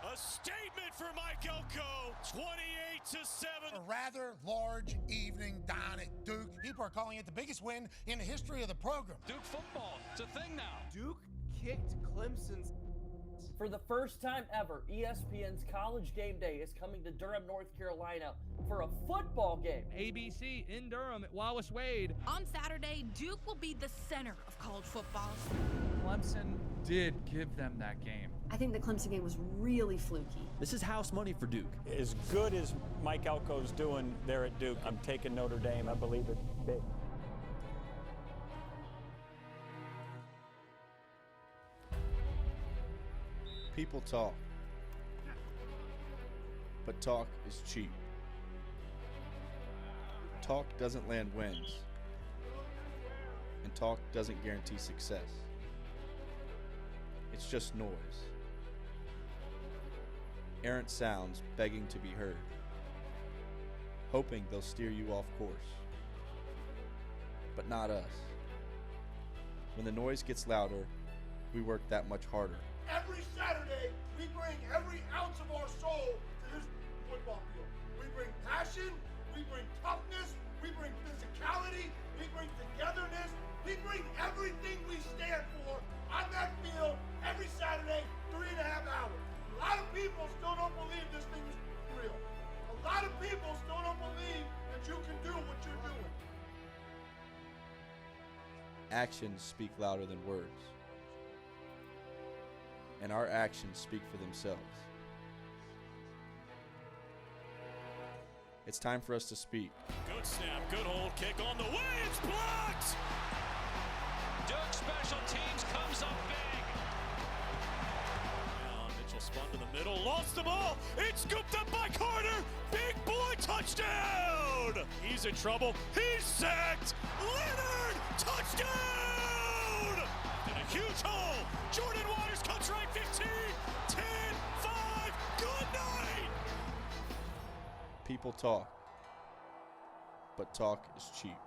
A statement for Mike Elko, 28-7. A rather large evening down at Duke. People are calling it the biggest win in the history of the program. Duke football, it's a thing now. Duke kicked Clemson's. For the first time ever, ESPN's College Game Day is coming to Durham, North Carolina for a football game. ABC in Durham at Wallace Wade. On Saturday, Duke will be the center of college football. Clemson did give them that game. I think the Clemson game was really fluky. This is house money for Duke. As good as Mike Elko's doing there at Duke, I'm taking Notre Dame. I believe it's big. People talk, but talk is cheap. Talk doesn't land wins, and talk doesn't guarantee success. It's just noise. Errant sounds begging to be heard, hoping they'll steer you off course. But not us. When the noise gets louder, we work that much harder. Every Saturday, we bring every ounce of our soul to this football field. We bring passion, we bring toughness, we bring physicality, we bring togetherness, we bring everything we stand for on that field every Saturday, 3.5 hours. A lot of people still don't believe this thing is real. A lot of people still don't believe that you can do what you're doing. Actions speak louder than words, and our actions speak for themselves. It's time for us to speak. Good snap, good hold, kick on the way, it's blocked! Duke special teams comes up big. Now Mitchell spun to the middle, lost the ball, it's scooped up by Carter, big boy touchdown! He's in trouble, he's sacked, Leonard, touchdown! In a huge hole, Jordan Waters cuts right 15, 10, 5, good night! People talk, but talk is cheap.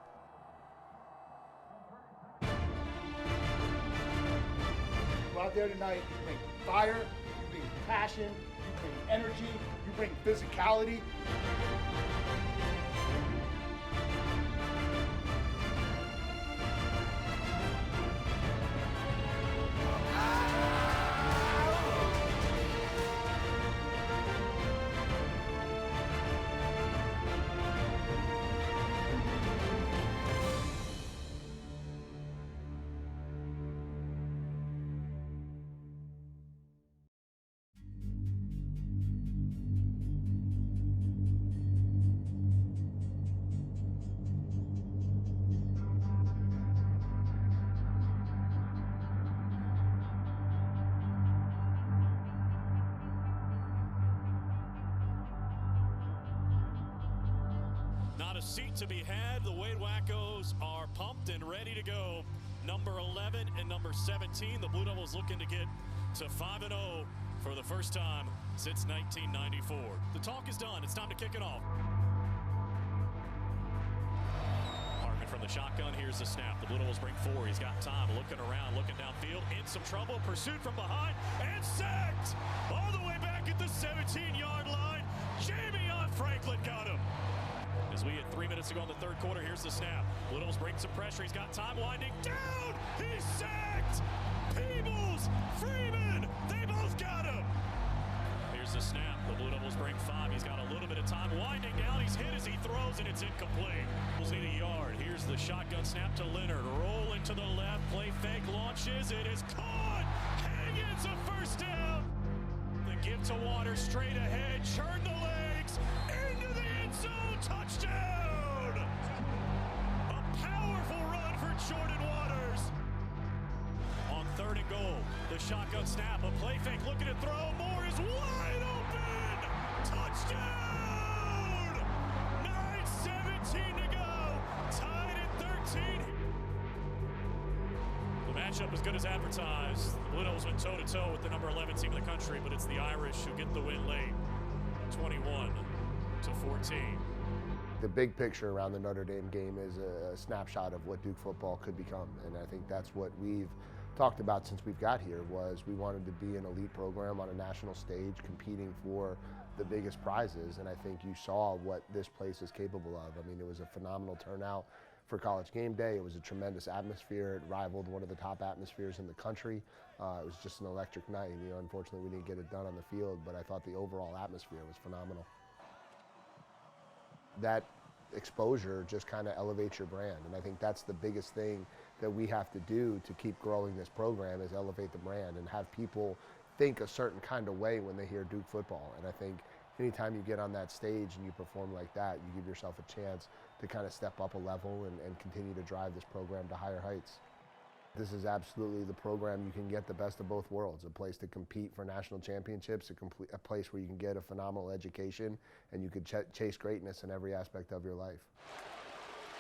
Go out there tonight, you bring fire, you bring passion, you bring energy, you bring physicality. Not a seat to be had. The Wade Wackos are pumped and ready to go. Number 11 and number 17. The Blue Devils looking to get to 5-0 for the first time since 1994. The talk is done. It's time to kick it off. Hartman from the shotgun. Here's the snap. The Blue Devils bring 4. He's got time. Looking around, looking downfield. In some trouble. Pursued from behind and sacked. All the way back at the 17-yard line. Jamie Franklin got him. As we had 3 minutes to go in the third quarter, here's the snap. Blue Devils bring some pressure. He's got time winding down. He's sacked. Peebles, Freeman, they both got him. Here's the snap. The Blue Devils bring 5. He's got a little bit of time winding down. He's hit as he throws, and it's incomplete. Bulls need a yard. Here's the shotgun snap to Leonard. Rolling to the left. Play fake launches. It is caught. Hagen's a first down. The give to Waters straight ahead. Churn the legs. Into the end zone. Touchdown. A powerful run for Jordan Waters. On 3rd and goal, the shotgun snap, a play fake, looking to throw. Moore is wide open. Touchdown. 9:17 to go. Tied at 13. The matchup as good as advertised. The Blue Devils went toe-to-toe with the number 11 team in the country, but it's the Irish who get the win late. 21-14. The big picture around the Notre Dame game is a snapshot of what Duke football could become, and I think that's what we've talked about since we've got here was we wanted to be an elite program on a national stage competing for the biggest prizes, and I think you saw what this place is capable of. I mean, it was a phenomenal turnout for College Game Day. It was a tremendous atmosphere. It rivaled one of the top atmospheres in the country. It was just an electric night. You know, unfortunately, we didn't get it done on the field, but I thought the overall atmosphere was phenomenal. That exposure just kind of elevates your brand, and I think that's the biggest thing that we have to do to keep growing this program is elevate the brand and have people think a certain kind of way when they hear Duke football. And I think anytime you get on that stage and you perform like that, you give yourself a chance to kind of step up a level and continue to drive this program to higher heights. This is absolutely the program you can get the best of both worlds, a place to compete for national championships, a place where you can get a phenomenal education and you could chase greatness in every aspect of your life.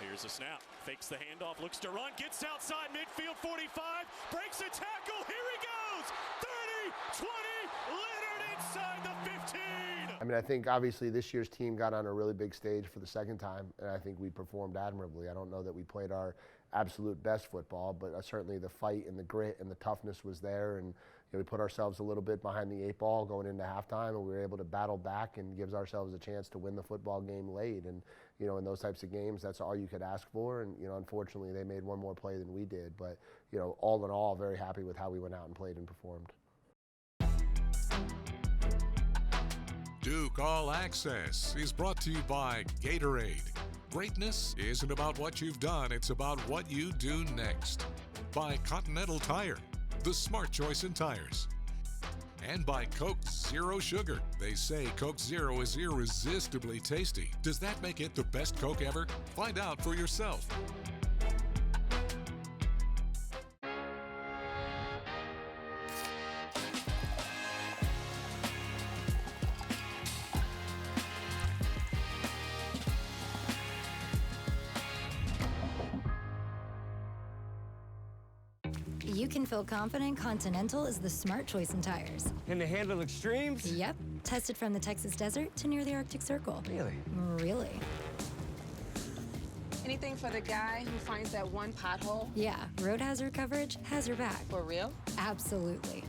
Here's a snap, fakes the handoff, looks to run, gets outside midfield, 45, breaks a tackle, here he goes! 30, 20, Leonard inside the 15! I mean, I think obviously this year's team got on a really big stage for the second time, and I think we performed admirably. I don't know that we played our absolute best football, but certainly the fight and the grit and the toughness was there, and we put ourselves a little bit behind the 8 ball going into halftime, and we were able to battle back and gives ourselves a chance to win the football game late. And in those types of games, that's all you could ask for. And unfortunately, they made one more play than we did. But all in all, very happy with how we went out and played and performed. Duke All Access is brought to you by Gatorade. Greatness isn't about what you've done, it's about what you do next. By Continental Tire, the smart choice in tires. And by Coke Zero Sugar. They say Coke Zero is irresistibly tasty. Does that make it the best Coke ever? Find out for yourself. You can feel confident Continental is the smart choice in tires. And to handle extremes? Yep. Tested from the Texas desert to near the Arctic Circle. Really? Really. Anything for the guy who finds that one pothole? Yeah, road hazard coverage has your back. For real? Absolutely.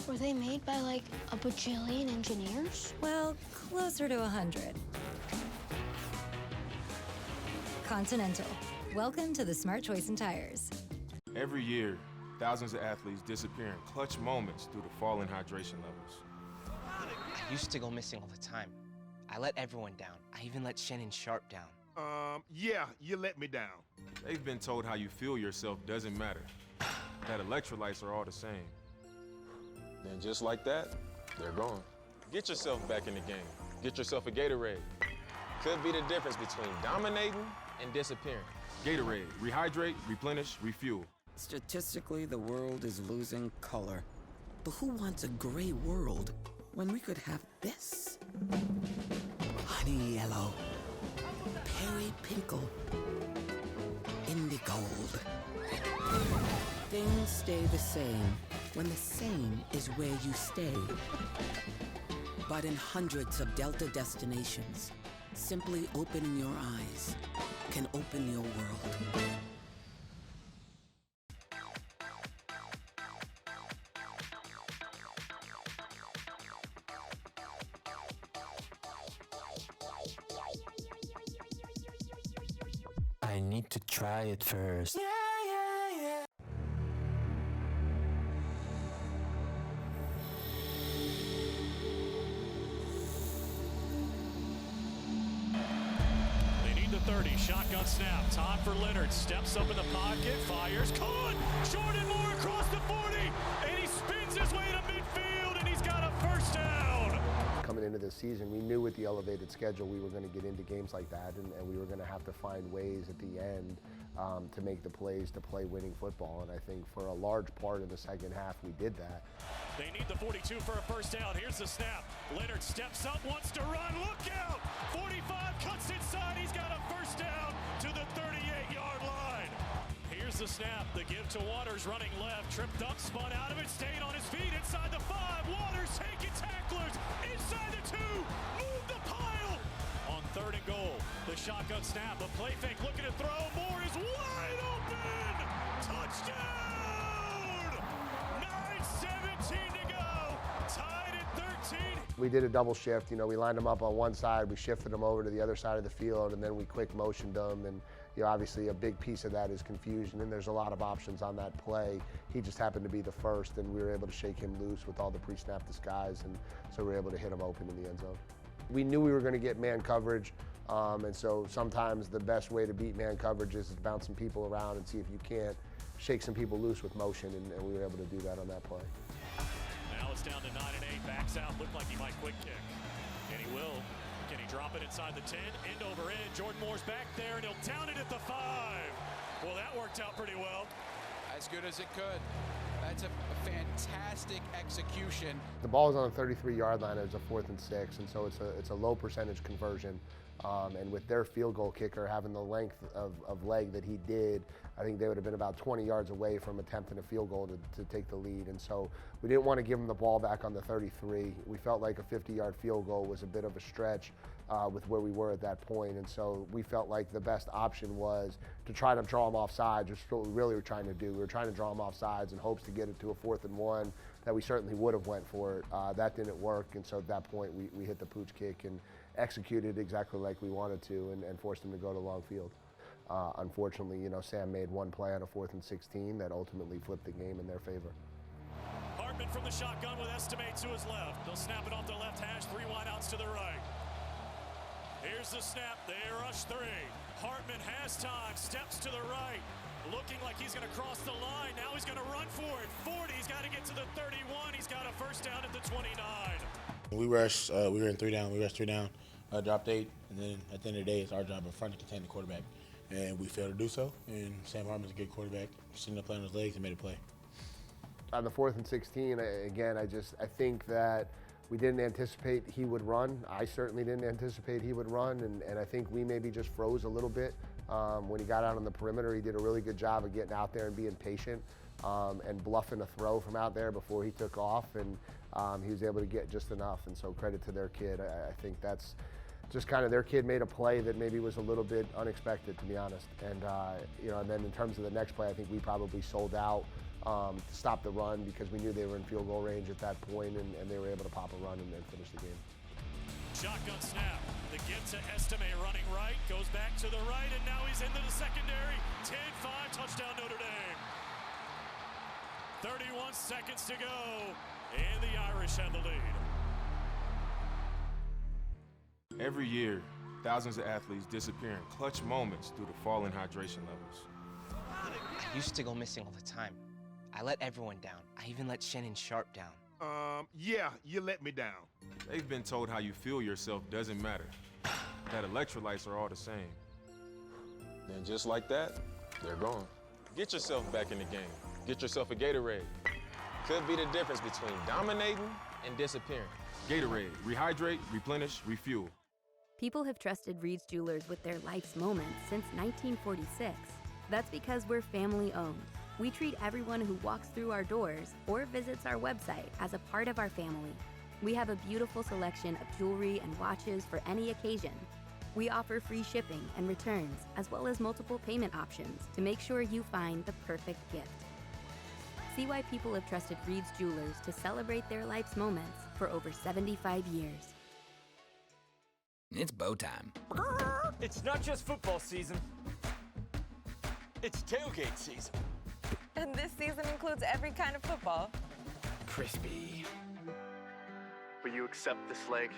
Were they made by like a bajillion engineers? Well, closer to 100. Continental. Welcome to the smart choice in tires. Every year, thousands of athletes disappear in clutch moments due to falling hydration levels. I used to go missing all the time. I let everyone down. I even let Shannon Sharp down. Yeah, you let me down. They've been told how you feel yourself doesn't matter. That electrolytes are all the same. And just like that, they're gone. Get yourself back in the game. Get yourself a Gatorade. Could be the difference between dominating and disappearing. Gatorade, rehydrate, replenish, refuel. Statistically, the world is losing color. But who wants a gray world when we could have this? Honey yellow, periwinkle, indigold. Things stay the same when the same is where you stay. But in hundreds of Delta destinations, simply opening your eyes can open your world. I need to try it first. They need the 30, shotgun snap, time for Leonard, steps up in the pocket, fires, caught! Jordan Moore across the 40, and he spins his way to midfield, and he's got a first down! Coming into this season, we knew with the elevated schedule we were going to get into games like that, and we were going to have to find ways at the end to make the plays to play winning football. And I think for a large part of the second half, we did that. They need the 42 for a first down. Here's the snap. Leonard steps up, wants to run. Look out! 45 cuts inside. He's got a first down to the 38-yard line. Here's the snap. The give to Waters running left. Tripped up, spun out of it, stayed on his feet inside the 5. Waters taking tacklers inside the 2. Move the pile. On 3rd and goal, the shotgun snap. A play fake looking to throw. Moore is wide open. Touchdown! 17. We did a double shift. You know, we lined them up on one side, we shifted them over to the other side of the field, and then we quick motioned them. And you know, obviously a big piece of that is confusion, and there's a lot of options on that play. He just happened to be the first, and we were able to shake him loose with all the pre-snap disguise, and so we were able to hit him open in the end zone. We knew we were going to get man coverage, and so sometimes the best way to beat man coverage is to bounce some people around and see if you can't shake some people loose with motion, and we were able to do that on that play. Now it's down to 9 and 8. Backs out. Looked like he might quick kick. And he will. Can he drop it inside the 10? End over end. Jordan Moore's back there, and he'll down it at the 5. Well, that worked out pretty well. As good as it could. That's a fantastic execution. The ball is on the 33-yard line. It's a 4th and 6, and so it's a low percentage conversion. And with their field goal kicker having the length of leg that he did, I think they would have been about 20 yards away from attempting a field goal to take the lead. And so we didn't want to give them the ball back on the 33. We felt like a 50-yard field goal was a bit of a stretch with where we were at that point. And so we felt like the best option was to try to draw them off sides, which is what we really were trying to do. We were trying to draw them off sides in hopes to get it to a 4th and 1 that we certainly would have went for it. That didn't work, and so at that point we hit the pooch kick and executed exactly like we wanted to and forced him to go to long field. Unfortunately, you know, Sam made one play on a 4th and 16 that ultimately flipped the game in their favor. Hartman from the shotgun with Estimate to his left. They'll snap it off the left hash, 3 wideouts to the right. Here's the snap, they rush 3. Hartman has time, steps to the right, looking like he's going to cross the line. Now he's going to run for it. 40, he's got to get to the 31. He's got a first down at the 29. We rushed, we were in 3 down, we rushed 3 down, dropped 8, and then at the end of the day, it's our job in front to contain the quarterback. And we failed to do so, and Sam Hartman's a good quarterback. Sitting up on his legs and made a play. On the 4th and 16, again, I think that we didn't anticipate he would run. I certainly didn't anticipate he would run, and I think we maybe just froze a little bit. When he got out on the perimeter, he did a really good job of getting out there and being patient and bluffing a throw from out there before he took off, and he was able to get just enough, and so credit to their kid. I think that's just kind of their kid made a play that maybe was a little bit unexpected, to be honest. And you know, and then in terms of the next play, I think we probably sold out to stop the run because we knew they were in field goal range at that point, and they were able to pop a run and finish the game. Shotgun snap. The get to Estimate running right, goes back to the right, and now he's into the secondary. 10-5, touchdown Notre Dame. 31 seconds to go, and the Irish have the lead. Every year, thousands of athletes disappear in clutch moments due to falling hydration levels. I used to go missing all the time. I let everyone down. I even let Shannon Sharp down. Yeah, you let me down. They've been told how you feel yourself doesn't matter, that electrolytes are all the same. Then just like that, they're gone. Get yourself back in the game. Get yourself a Gatorade. Could be the difference between dominating and disappearing. Gatorade, rehydrate, replenish, refuel. People have trusted Reed's Jewelers with their life's moments since 1946. That's because we're family-owned. We treat everyone who walks through our doors or visits our website as a part of our family. We have a beautiful selection of jewelry and watches for any occasion. We offer free shipping and returns, as well as multiple payment options to make sure you find the perfect gift. See why people have trusted Reed's Jewelers to celebrate their life's moments for over 75 years. It's bow time. It's not just football season. It's tailgate season. And this season includes every kind of football. Crispy. Will you accept this leg?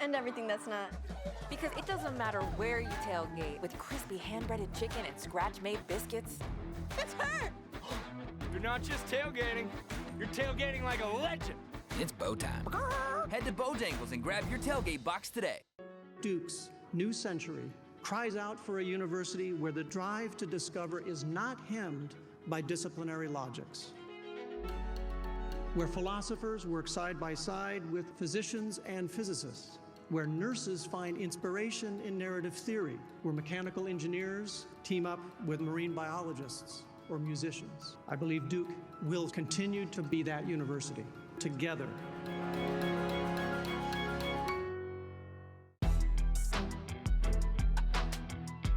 And everything that's not. Because it doesn't matter where you tailgate, with crispy hand-breaded chicken and scratch-made biscuits. It's her! You're not just tailgating, you're tailgating like a legend. It's bow time. Head to Bojangles and grab your tailgate box today. Duke's new century cries out for a university where the drive to discover is not hemmed by disciplinary logics, where philosophers work side by side with physicians and physicists, where nurses find inspiration in narrative theory, where mechanical engineers team up with marine biologists or musicians. I believe Duke will continue to be that university, together.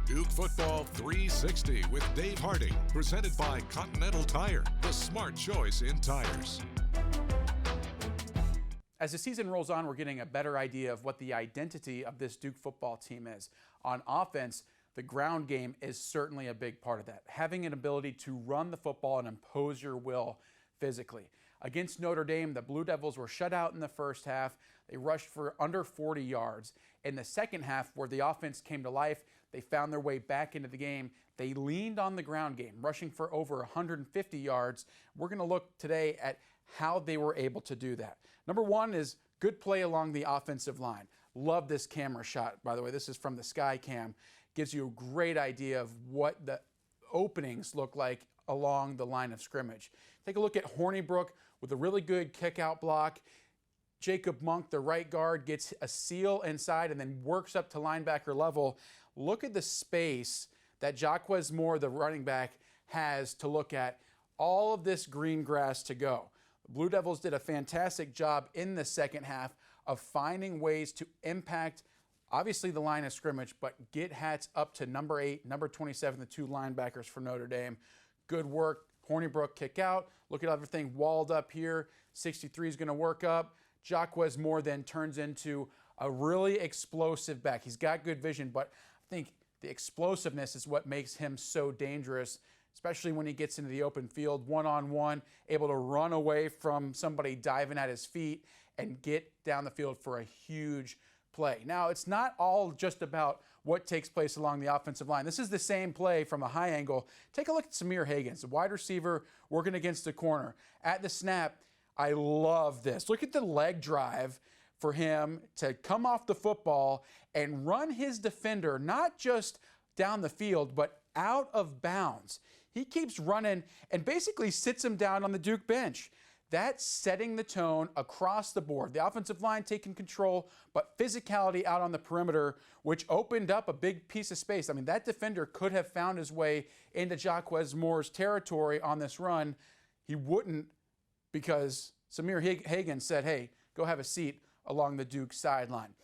Duke Football 360 with Dave Harding, presented by Continental Tire, the smart choice in tires. As the season rolls on, we're getting a better idea of what the identity of this Duke football team is. On offense, the ground game is certainly a big part of that. Having an ability to run the football and impose your will physically. Against Notre Dame, the Blue Devils were shut out in the first half. They rushed for under 40 yards. In the second half, where the offense came to life, they found their way back into the game. They leaned on the ground game, rushing for over 150 yards. We're going to look today at how they were able to do that. Number one is good play along the offensive line. Love this camera shot, by the way. This is from the Sky Cam. Gives you a great idea of what the openings look like along the line of scrimmage. Take a look at Hornibrook with a really good kick-out block. Jacob Monk, the right guard, gets a seal inside and then works up to linebacker level. Look at the space that Jaquez Moore, the running back, has to look at. All of this green grass to go. The Blue Devils did a fantastic job in the second half of finding ways to impact, obviously, the line of scrimmage, but get hats up to number 8, number 27, the two linebackers for Notre Dame. Good work. Hornibrook kick out. Look at everything walled up here. 63 is going to work up. Jaquez Moore then turns into a really explosive back. He's got good vision, but I think the explosiveness is what makes him so dangerous, especially when he gets into the open field, one-on-one, able to run away from somebody diving at his feet and get down the field for a huge play. Now, it's not all just about what takes place along the offensive line. This is the same play from a high angle. Take a look at Samir Hagans, the wide receiver working against the corner. At the snap, I love this. Look at the leg drive for him to come off the football and run his defender, not just down the field, but out of bounds. He keeps running and basically sits him down on the Duke bench. That's setting the tone across the board. The offensive line taking control, but physicality out on the perimeter, which opened up a big piece of space. I mean, that defender could have found his way into Jaquez Moore's territory on this run. He wouldn't, because Samir Hagans said, hey, go have a seat along the Duke sideline.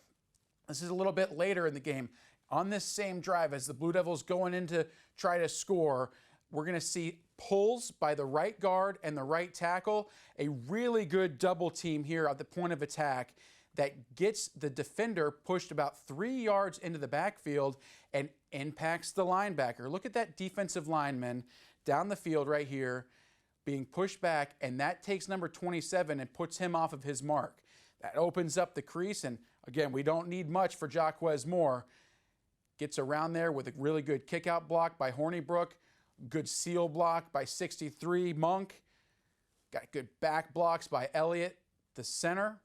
This is a little bit later in the game. On this same drive, as the Blue Devils going in to try to score, we're going to see pulls by the right guard and the right tackle. A really good double team here at the point of attack that gets the defender pushed about 3 yards into the backfield and impacts the linebacker. Look at that defensive lineman down the field right here being pushed back, and that takes number 27 and puts him off of his mark. That opens up the crease, and again, we don't need much for Jaquez Moore. Gets around there with a really good kick-out block by Hornibrook. Good seal block by 63 Monk. Got good back blocks by Elliott, the center.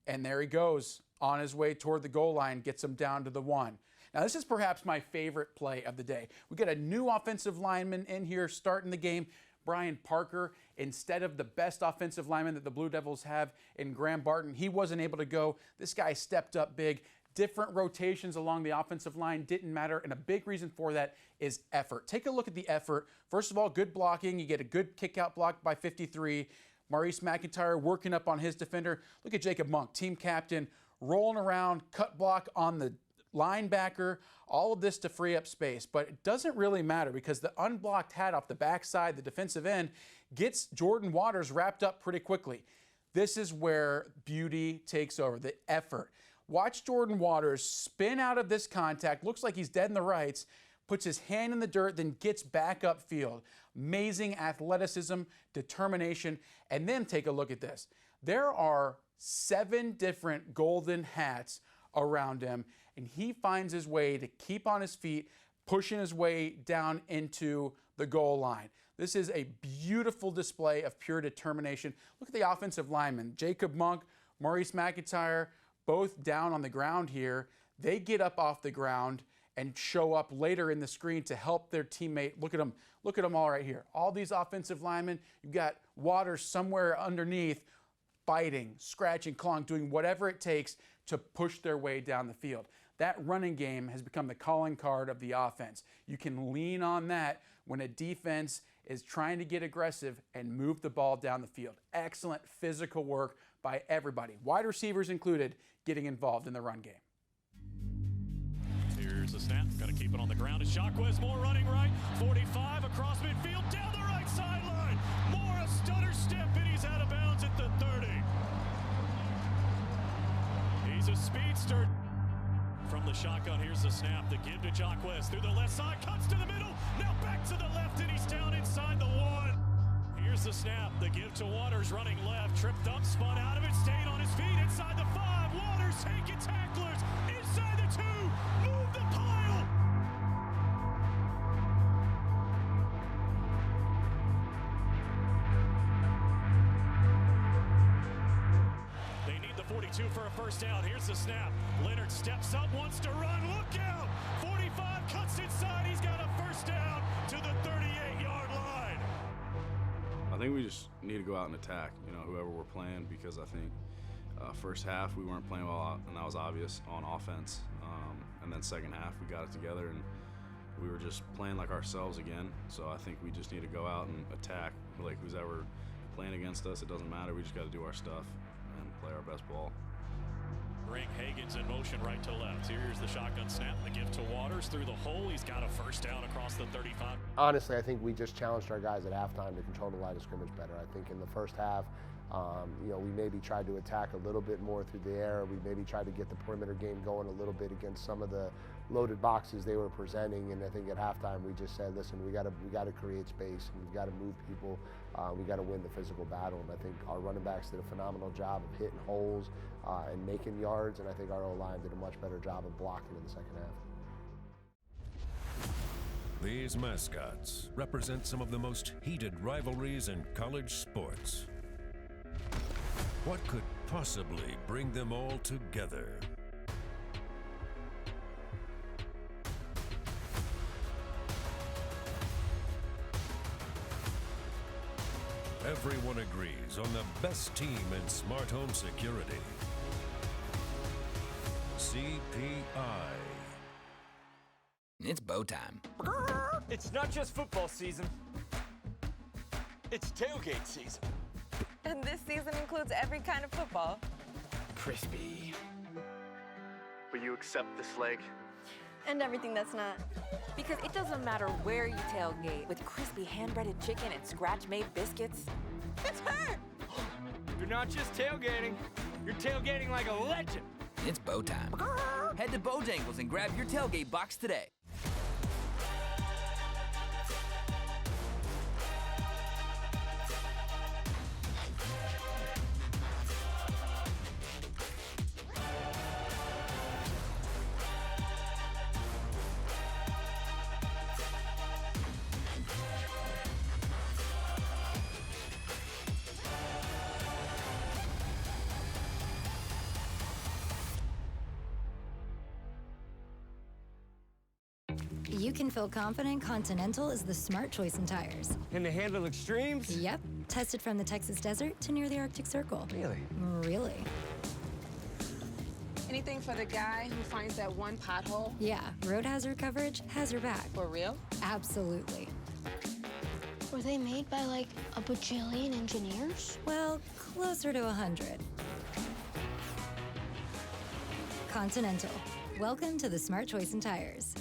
And there he goes on his way toward the goal line, gets him down to the 1. Now, this is perhaps my favorite play of the day. We got a new offensive lineman in here starting the game, Brian Parker. Instead of the best offensive lineman that the Blue Devils have in Graham Barton, he wasn't able to go. This guy stepped up big. Different rotations along the offensive line didn't matter, and a big reason for that is effort. Take a look at the effort. First of all, good blocking. You get a good kick-out block by 53. Maurice McIntyre working up on his defender. Look at Jacob Monk, team captain, rolling around, cut block on the linebacker, all of this to free up space. But it doesn't really matter because the unblocked hat off the backside, the defensive end, gets Jordan Waters wrapped up pretty quickly. This is where beauty takes over, the effort. Watch Jordan Waters spin out of this contact, looks like he's dead in the rights, puts his hand in the dirt, then gets back upfield. Amazing athleticism, determination, and then take a look at this. There are 7 different golden hats around him, and he finds his way to keep on his feet, pushing his way down into the goal line. This is a beautiful display of pure determination. Look at the offensive linemen, Jacob Monk, Maurice McIntyre, both down on the ground here. They get up off the ground and show up later in the screen to help their teammate. Look at them all right here. All these offensive linemen, you've got Waters somewhere underneath fighting, scratching, clawing, doing whatever it takes to push their way down the field. That running game has become the calling card of the offense. You can lean on that when a defense is trying to get aggressive and move the ball down the field. Excellent physical work by everybody, wide receivers included, getting involved in the run game. Here's the snap. Got to keep it on the ground. It's Jaquez Moore running right. 45 across midfield, down the right sideline. Moore a stutter step, and he's out of bounds at the 30. He's a speedster. From the shotgun, here's the snap. The give to Jacquez through the left side, cuts to the middle. Now back to the left, and he's down inside the 1. Here's the snap. The give to Waters running left. Tripped up, spun out of it, stayed on his feet inside the 5. Waters taking tacklers inside the 2. Move the pile. They need the 42 for a first down. Here's the snap. Leonard steps up, wants to run. Look out! 45 cuts inside. He's got a first down to the 38-yard line. I think we just need to go out and attack, whoever we're playing, because I think first half we weren't playing well, and that was obvious on offense. And then second half we got it together, and we were just playing like ourselves again. So I think we just need to go out and attack. Like, who's ever playing against us, it doesn't matter. We just got to do our stuff and play our best ball. Bring Hagan's in motion right to left. Here's the shotgun snap. The give to Waters through the hole. He's got a first down across the 35. Honestly, I think we just challenged our guys at halftime to control the line of scrimmage better. I think in the first half, we maybe tried to attack a little bit more through the air. We maybe tried to get the perimeter game going a little bit against some of the loaded boxes they were presenting. And I think at halftime we just said, listen, we got to create space, and we've got to move people. We got to win the physical battle. And I think our running backs did a phenomenal job of hitting holes and making yards. And I think our O-line did a much better job of blocking in the second half. These mascots represent some of the most heated rivalries in college sports. What could possibly bring them all together? Everyone agrees on the best team in smart home security. CPI. It's bow time. It's not just football season. It's tailgate season. And this season includes every kind of football. Crispy. Will you accept this leg? And everything that's not. Because it doesn't matter where you tailgate, with crispy hand-breaded chicken and scratch-made biscuits. It's her! You're not just tailgating. You're tailgating like a legend. It's bow time. Head to Bojangles and grab your tailgate box today. You can feel confident Continental is the smart choice in tires. And to handle extremes? Yep. Tested from the Texas desert to near the Arctic Circle. Really? Really. Anything for the guy who finds that one pothole? Yeah, road hazard coverage has your back. For real? Absolutely. Were they made by like a bajillion engineers? Well, closer to 100. Continental. Welcome to the smart choice in tires.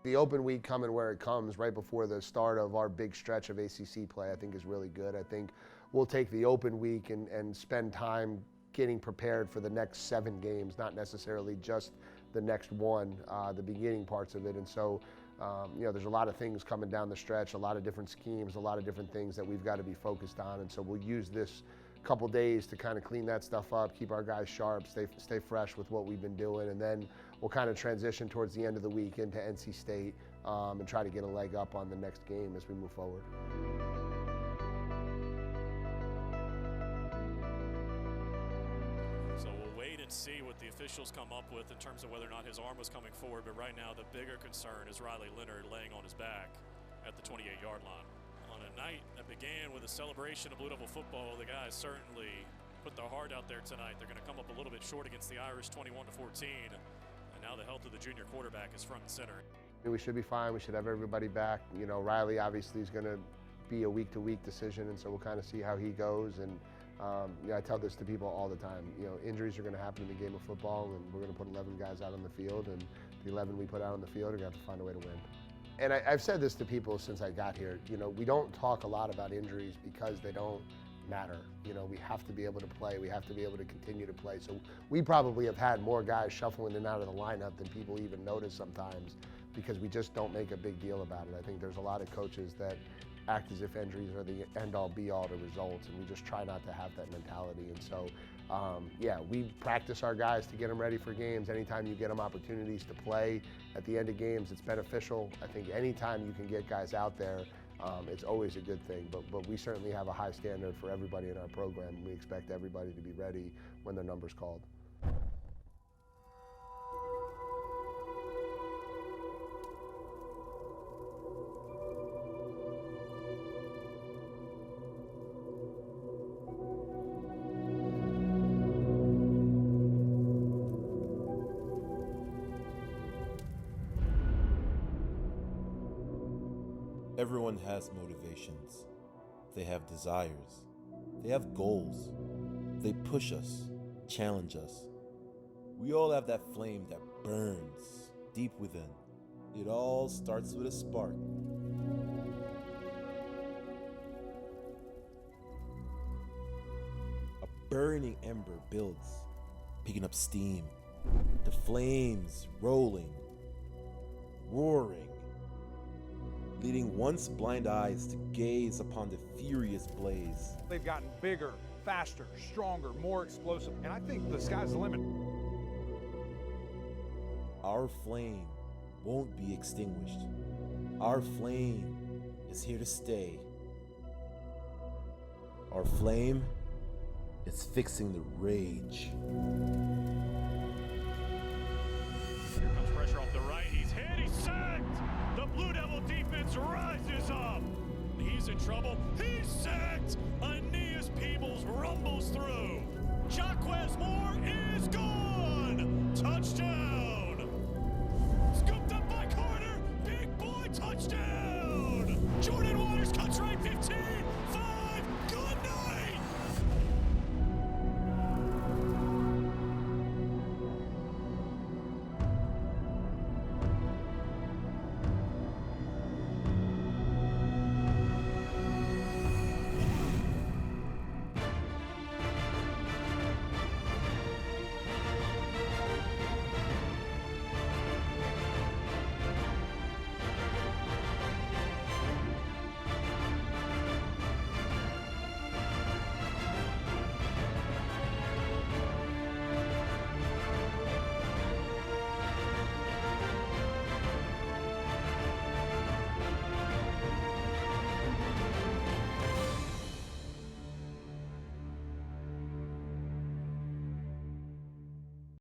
The open week coming where it comes right before the start of our big stretch of ACC play, I think is really good. I think we'll take the open week and spend time getting prepared for the next 7 games, not necessarily just the next one, the beginning parts of it. And so, there's a lot of things coming down the stretch, a lot of different schemes, a lot of different things that we've got to be focused on. And so we'll use this couple days to kind of clean that stuff up, keep our guys sharp, stay fresh with what we've been doing, and then we'll kind of transition towards the end of the week into NC State and try to get a leg up on the next game as we move forward. So we'll wait and see what the officials come up with in terms of whether or not his arm was coming forward, but right now the bigger concern is Riley Leonard laying on his back at the 28-yard line. On a night that began with a celebration of Blue Devil football, the guys certainly put their heart out there tonight. They're going to come up a little bit short against the Irish, 21-14, and now the health of the junior quarterback is front and center. We should be fine. We should have everybody back. Riley obviously is going to be a week-to-week decision, and so we'll kind of see how he goes. And I tell this to people all the time. Injuries are going to happen in the game of football, and we're going to put 11 guys out on the field, and the 11 we put out on the field are going to have to find a way to win. And I've said this to people since I got here. We don't talk a lot about injuries because they don't matter. We have to be able to play. We have to be able to continue to play. So we probably have had more guys shuffling in and out of the lineup than people even notice sometimes, because we just don't make a big deal about it. I think there's a lot of coaches that act as if injuries are the end-all be-all to results, and we just try not to have that mentality. And so, we practice our guys to get them ready for games. Anytime you get them opportunities to play at the end of games, it's beneficial. I think anytime you can get guys out there, it's always a good thing. But we certainly have a high standard for everybody in our program. We expect everybody to be ready when their number's called. Everyone has motivations. They have desires. They have goals. They push us, challenge us. We all have that flame that burns deep within. It all starts with a spark. A burning ember builds, picking up steam. The flames rolling, roaring, leading once blind eyes to gaze upon the furious blaze. They've gotten bigger, faster, stronger, more explosive, and I think the sky's the limit. Our flame won't be extinguished. Our flame is here to stay. Our flame is fixing the rage. Here comes pressure off the right. He's hit. He's sacked. The Blue Devil defense rises up. He's in trouble. He's sacked. Aeneas Peebles rumbles through. Jaquez Moore is gone. Touchdown.